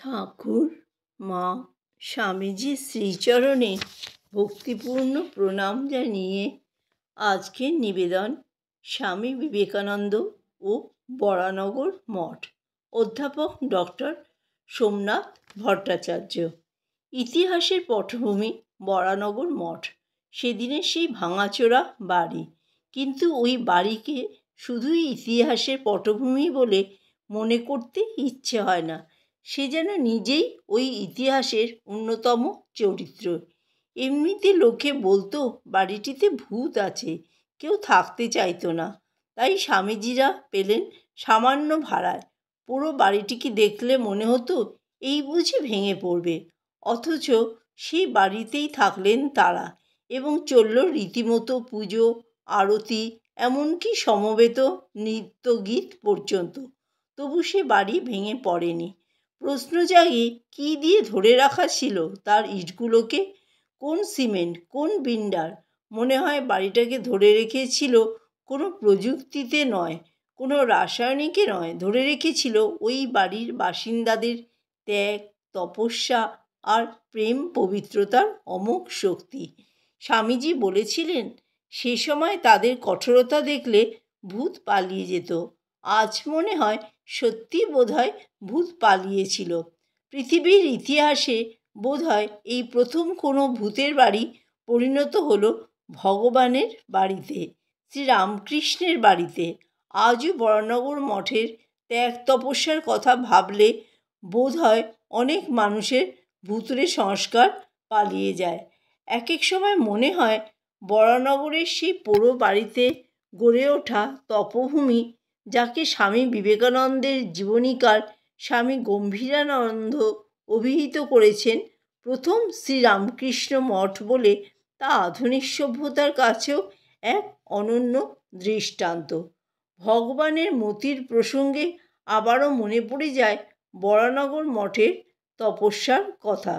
ঠাকুর মা স্বামীজির শ্রীচরণে ভক্তিপূর্ণ প্রণাম জানিয়ে আজকের নিবেদন স্বামী বিবেকানন্দ ও বরানগর মঠ। অধ্যাপক ডক্টর সোমনাথ ভট্টাচার্য। ইতিহাসের পটভূমি বরানগর মঠ। সেদিনের সেই ভাঙাচোরা বাড়ি, কিন্তু ওই বাড়িকে শুধুই ইতিহাসের পটভূমি বলে মনে করতে ইচ্ছে হয় না। সে যেন নিজেই ওই ইতিহাসের অন্যতম চরিত্র। এমনিতে লোকে বলতো বাড়িটিতে ভূত আছে, কেউ থাকতে চাইতো না। তাই স্বামীজিরা পেলেন সামান্য ভাড়ায়। পুরো বাড়িটিকে দেখলে মনে হতো এই বুঝি ভেঙে পড়বে, অথচ সেই বাড়িতেই থাকলেন তারা, এবং চলল রীতিমতো পুজো, আরতি, এমনকি সমবেত নৃত্যগীত পর্যন্ত। তবু সে বাড়ি ভেঙে পড়েনি। প্রশ্ন জাগে, কী দিয়ে ধরে রাখা ছিল তার ইটগুলোকে? কোন সিমেন্ট, কোন বিন্ডার? মনে হয় বাড়িটাকে ধরে রেখেছিল কোনো প্রযুক্তিতে নয়, কোনো রাসায়নিকে নয়, ধরে রেখেছিল ওই বাড়ির বাসিন্দাদের ত্যাগ, তপস্যা আর প্রেম পবিত্রতার অমোঘ শক্তি। স্বামীজি বলেছিলেন, সে সময় তাদের কঠোরতা দেখলে ভূত পালিয়ে যেত। আজ মনে হয় সত্যি বোধহয় ভূত পালিয়েছিল। পৃথিবীর ইতিহাসে বোধহয় এই প্রথম কোনো ভূতের বাড়ি পরিণত হলো ভগবানের বাড়িতে, শ্রীরামকৃষ্ণের বাড়িতে। আজও বরানগর মঠের ত্যাগ তপস্যার কথা ভাবলে বোধহয় অনেক মানুষের ভুতুড়ে সংস্কার পালিয়ে যায়। এক এক সময় মনে হয় বরানগরের সেই পোড়ো বাড়িতে গড়ে ওঠা তপভূমি, যাকে স্বামী বিবেকানন্দের জীবনীকার স্বামী গম্ভীরানন্দ অভিহিত করেছেন প্রথম শ্রীরামকৃষ্ণ মঠ বলে, তা আধুনিক সভ্যতার কাছেও এক অনন্য দৃষ্টান্ত। ভগবানের মতির প্রসঙ্গে আবারও মনে পড়ে যায় বরানগর মঠের তপস্যার কথা।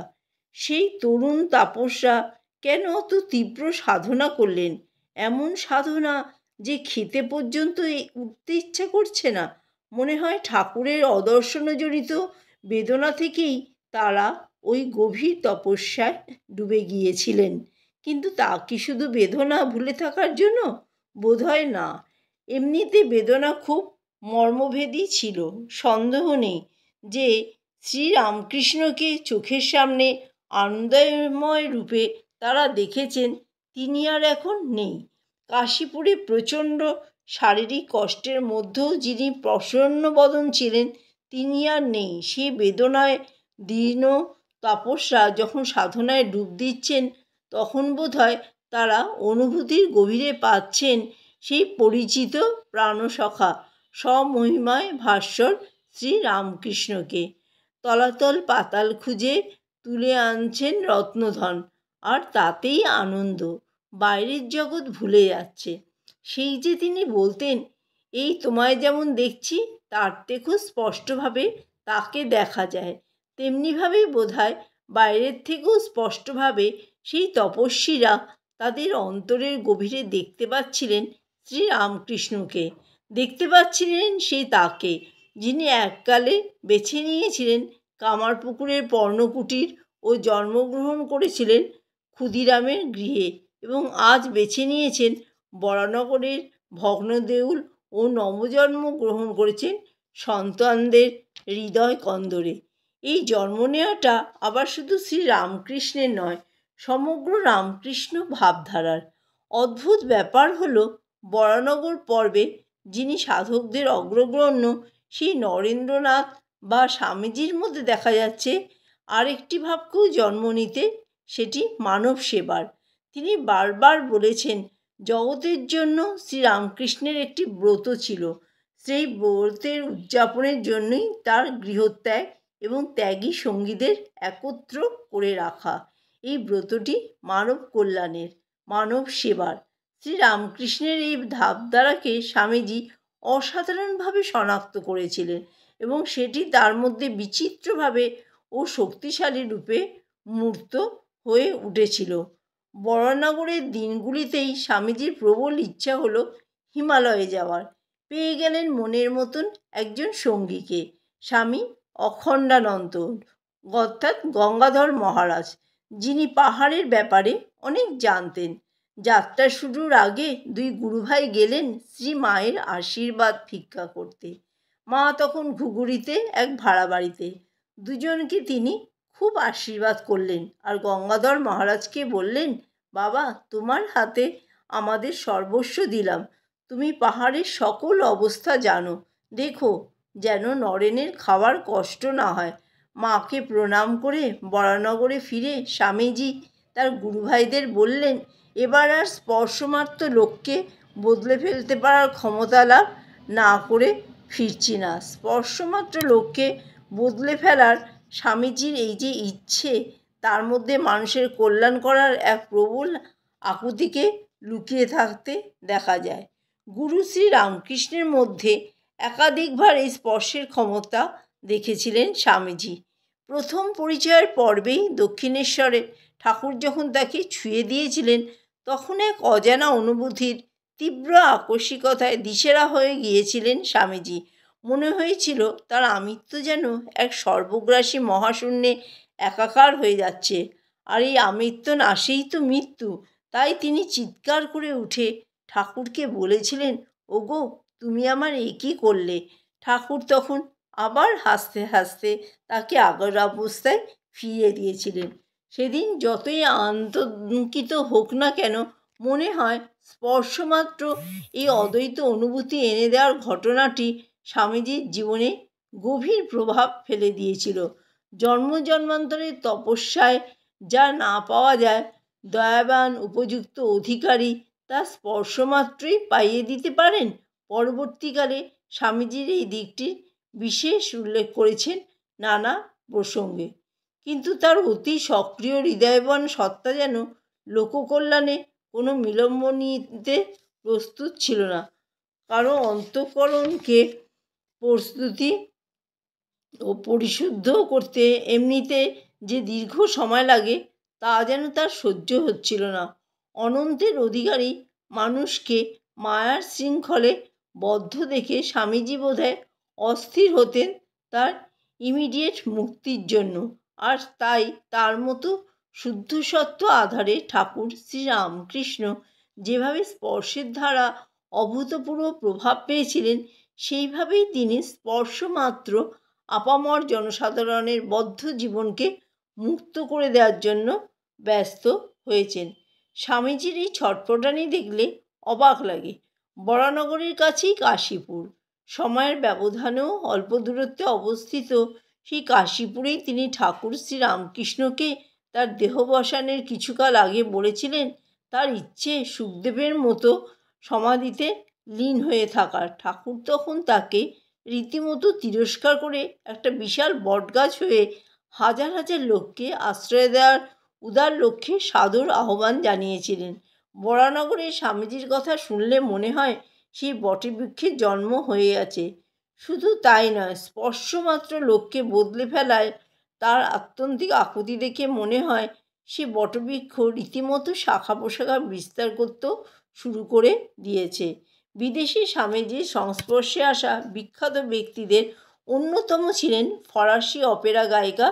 সেই তরুণ তাপসরা কেন অত তীব্র সাধনা করলেন? এমন সাধনা যে খেতে পর্যন্ত উঠতে ইচ্ছা করছে না। মনে হয় ঠাকুরের অদর্শনজনিত বেদনা থেকেই তারা ওই গভীর তপস্যায় ডুবে গিয়েছিলেন। কিন্তু তা কি শুধু বেদনা ভুলে থাকার জন্য? বোধহয় না। এমনিতে বেদনা খুব মর্মভেদী ছিল। সন্দেহ নেই যে শ্রীরামকৃষ্ণকে চোখের সামনে আনন্দময় রূপে তারা দেখেছেন, তিনি আর এখন নেই। কাশীপুরে প্রচণ্ড শারীরিক কষ্টের মধ্যেও যিনি প্রসন্নবদন ছিলেন, তিনি আর নেই। সে বেদনায় দীর্ণ তাপসরা যখন সাধনায় ডুব দিচ্ছেন, তখন বোধহয় তারা অনুভূতির গভীরে পাচ্ছেন সেই পরিচিত প্রাণসখা স্বমহিমায় ভাস্বর শ্রীরামকৃষ্ণকে। তলাতল পাতাল খুঁজে তুলে আনছেন রত্নধন, আর তাতেই আনন্দ। বাইরের জগৎ ভুলে যাচ্ছে। সেই যে তিনি বলতেন, এই তোমায় যেমন দেখছি তার থেকেও স্পষ্টভাবে তাকে দেখা যায়, তেমনিভাবেই বোধহয় বাইরের থেকেও স্পষ্টভাবে সেই তপস্বীরা তাদের অন্তরের গভীরে দেখতে পাচ্ছিলেন শ্রীরামকৃষ্ণকে। দেখতে পাচ্ছিলেন সেই তাকে, যিনি এককালে বেছে নিয়েছিলেন কামারপুকুরের পর্ণকুটির ও জন্মগ্রহণ করেছিলেন ক্ষুদিরামের গৃহে, এবং আজ বেছে নিয়েছেন বরানগরের ভগ্নদেউল ও নবজন্ম গ্রহণ করেছেন সন্তানদের হৃদয় কন্দরে। এই জন্ম নেওয়াটা আবার শুধু শ্রীরামকৃষ্ণের নয়, সমগ্র রামকৃষ্ণ ভাবধারার। অদ্ভুত ব্যাপার হলো, বরানগর পর্বে যিনি সাধকদের অগ্রগণ্য, সেই নরেন্দ্রনাথ বা স্বামীজির মধ্যে দেখা যাচ্ছে আরেকটি ভাবকেও জন্ম নিতে, সেটি মানব সেবার। তিনি বারবার বলেছেন, জগতের জন্য শ্রীরামকৃষ্ণের একটি ব্রত ছিল। সেই ব্রতের উদযাপনের জন্যই তার গৃহত্যাগ এবং ত্যাগী সঙ্গীদের একত্র করে রাখা। এই ব্রতটি মানব কল্যাণের, মানব সেবার। শ্রীরামকৃষ্ণের এই ভাবধারাকে স্বামীজি অসাধারণভাবে শনাক্ত করেছিলেন, এবং সেটি তার মধ্যে বিচিত্রভাবে ও শক্তিশালী রূপে মূর্ত হয়ে উঠেছিল। বরানগরের দিনগুলিতেই স্বামীজির প্রবল ইচ্ছা হলো হিমালয়ে যাওয়ার। পেয়ে গেলেন মনের মতন একজন সঙ্গীকে, স্বামী অখণ্ডানন্দ। অর্থাৎ গঙ্গাধর মহারাজ, যিনি পাহাড়ের ব্যাপারে অনেক জানতেন। যাত্রা শুরুর আগে দুই গুরুভাই গেলেন শ্রী মায়ের আশীর্বাদ ভিক্ষা করতে। মা তখন ঘুঘুড়িতে এক ভাড়া বাড়িতে। দুজনকে তিনি খুব আশীর্বাদ করলেন আর গঙ্গাধর মহারাজকে বললেন, বাবা, তোমার হাতে আমাদের সর্বস্ব দিলাম। তুমি পাহাড়ের সকল অবস্থা জানো, দেখো যেন নরেনের খাওয়ার কষ্ট না হয়। মাকে প্রণাম করে বরানগরে ফিরে স্বামীজি তার গুরুভাইদের বললেন, এবার আর স্পর্শমাত্র লোককে বদলে ফেলতে পারার ক্ষমতা লাভ না করে ফিরছি না। স্পর্শমাত্র লোককে বদলে ফেলার স্বামীজির এই যে ইচ্ছে, তার মধ্যে মানুষের কল্যাণ করার এক প্রবল আকুতিকে লুকিয়ে থাকতে দেখা যায়। গুরু শ্রী রামকৃষ্ণের মধ্যে একাধিকবার এই স্পর্শের ক্ষমতা দেখেছিলেন স্বামীজি। প্রথম পরিচয়ের পর্বেই দক্ষিণেশ্বরে ঠাকুর যখন তাকে ছুঁয়ে দিয়েছিলেন, তখন এক অজানা অনুভূতির তীব্র আকস্মিকতায় দিশেহারা হয়ে গিয়েছিলেন স্বামীজি। মনে হয়েছিল তার আমিত্ব যেন এক সর্বগ্রাসী মহাশূন্যে একাকার হয়ে যাচ্ছে। আর এই আমিত্ব নাশেই তো মৃত্যু। তাই তিনি চিৎকার করে উঠে ঠাকুরকে বলেছিলেন, ওগো, তুমি আমার এ কী করলে? ঠাকুর তখন আবার হাসতে হাসতে তাকে আগের অবস্থায় ফিরিয়ে দিয়েছিলেন। সেদিন যতই আতঙ্কিত হোক না কেন, মনে হয় স্পর্শমাত্র এই অদ্বৈত অনুভূতি এনে দেওয়ার ঘটনাটি স্বামীজির জীবনে গভীর প্রভাব ফেলে দিয়েছিল। জন্ম জন্মান্তরের তপস্যায় যা না পাওয়া যায়, দয়াবান উপযুক্ত অধিকারী তা স্পর্শমাত্রই পাইয়ে দিতে পারেন। পরবর্তীকালে স্বামীজির এই দিকটির বিশেষ উল্লেখ করেছেন নানা প্রসঙ্গে। কিন্তু তার অতি সক্রিয় হৃদয়বান সত্তা যেন লোককল্যাণে কোনো বিলম্ব নিতে প্রস্তুত ছিল না। কারো অন্তঃকরণকে প্রস্তুতি ও পরিশুদ্ধ করতে এমনিতে যে দীর্ঘ সময় লাগে, তা যেন তার সহ্য হচ্ছিল না। অনন্তের অধিকারী মানুষকে মায়ার শৃঙ্খলে বদ্ধ দেখে স্বামীজি বোধহয় অস্থির হতেন তার ইমিডিয়েট মুক্তির জন্য। আর তাই তার মতো শুদ্ধসত্ত্ব আধারে ঠাকুর শ্রীরামকৃষ্ণ যেভাবে স্পর্শের দ্বারা অভূতপূর্ব প্রভাব পেয়েছিলেন, সেইভাবেই তিনি স্পর্শমাত্র আপামর জনসাধারণের বদ্ধ জীবনকে মুক্ত করে দেওয়ার জন্য ব্যস্ত হয়েছেন। স্বামীজির এই ছটফটানি দেখলে অবাক লাগে। বরানগরের কাছেই কাশীপুর। সময়ের ব্যবধানেও অল্প দূরত্বে অবস্থিত সেই কাশীপুরেই তিনি ঠাকুর শ্রীরামকৃষ্ণকে তার দেহাবসানের কিছুকাল আগে বলেছিলেন তার ইচ্ছে সুখদেবের মতো সমাধিতে লীন হয়ে থাকার। ঠাকুর তখন তাকে রীতিমতো তিরস্কার করে একটা বিশাল বটগাছ হয়ে হাজার হাজার লোককে আশ্রয় দেওয়ার উদার লক্ষ্যে সাদর আহ্বান জানিয়েছিলেন। বরানগরে স্বামীজির কথা শুনলে মনে হয় সেই বটবৃক্ষের জন্ম হয়ে আছে। শুধু তাই নয়, স্পর্শমাত্র লোককে বদলে ফেলায় তার আত্যন্তিক আকুতি দেখে মনে হয় সে বটবৃক্ষ রীতিমতো শাখা প্রশাখা বিস্তার করতেও শুরু করে দিয়েছে। বিদেশি স্বামীজির সংস্পর্শে আসা বিখ্যাত ব্যক্তিদের অন্যতম ছিলেন ফরাসি অপেরা গায়িকা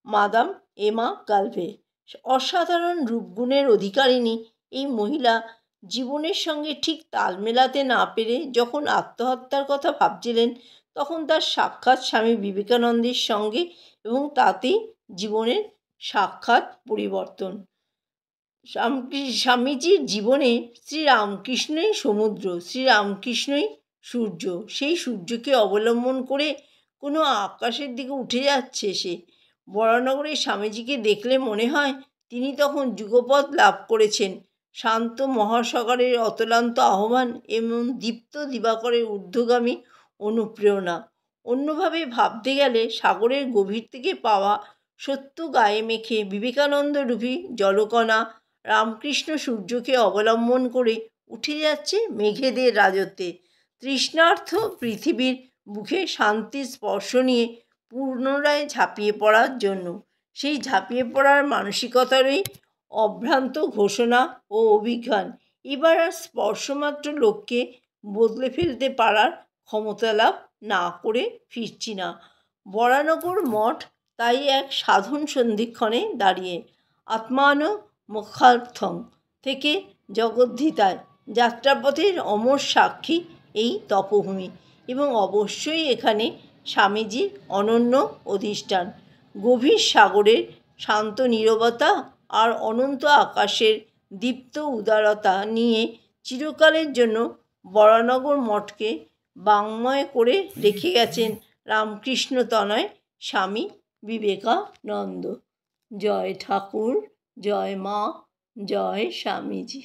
মাদাম এমা গালভে। অসাধারণ রূপগুণের অধিকারিণী এই মহিলা জীবনের সঙ্গে ঠিক তাল মেলাতে না পেরে যখন আত্মহত্যার কথা ভাবছিলেন, তখন তার সাক্ষাৎ স্বামী বিবেকানন্দের সঙ্গে, এবং তাতেই জীবনের সাক্ষাৎ পরিবর্তন। স্বামীজির জীবনে শ্রীরামকৃষ্ণই সমুদ্র, শ্রীরামকৃষ্ণই সূর্য। সেই সূর্যকে অবলম্বন করে কোনো আকাশের দিকে উঠে যাচ্ছে সে। বরানগরে স্বামীজিকে দেখলে মনে হয় তিনি তখন যুগপৎ লাভ করেছেন। শান্ত মহাসাগরের অতলান্ত আহ্বান এবং দীপ্ত দিবাকরের ঊর্ধ্বগামী অনুপ্রেরণা। অন্যভাবে ভাবতে গেলে সাগরের গভীর থেকে পাওয়া সত্য গায়ে মেখে বিবেকানন্দরূপী জলকণা রামকৃষ্ণ সূর্যকে অবলম্বন করে উঠে যাচ্ছে মেঘেদের রাজত্বে তৃষ্ণার্ত পৃথিবীর বুকে শান্তির স্পর্শ নিয়ে পুনরায় ঝাঁপিয়ে পড়ার জন্য। সেই ঝাঁপিয়ে পড়ার মানসিকতারই অভ্রান্ত ঘোষণা ও অভিজ্ঞান এবার আর স্পর্শমাত্র লোককে বদলে ফেলতে পারার ক্ষমতা লাভ না করে ফিরছি না। বরানগর মঠ তাই এক সাধন সন্ধিক্ষণে দাঁড়িয়ে আত্মান মোক্ষার্থং থেকে জগদ্ধিতায় যাত্রাপথের অমর সাক্ষী এই তপভূমি, এবং অবশ্যই এখানে স্বামীজির অনন্য অধিষ্ঠান। গভীর সাগরের শান্ত নীরবতা আর অনন্ত আকাশের দীপ্ত উদারতা নিয়ে চিরকালের জন্য বরানগর মঠকে বাঙ্ময় করে রেখে গেছেন রামকৃষ্ণতনয় স্বামী বিবেকানন্দ। জয় ঠাকুর, জয় মা, জয় স্বামীজি।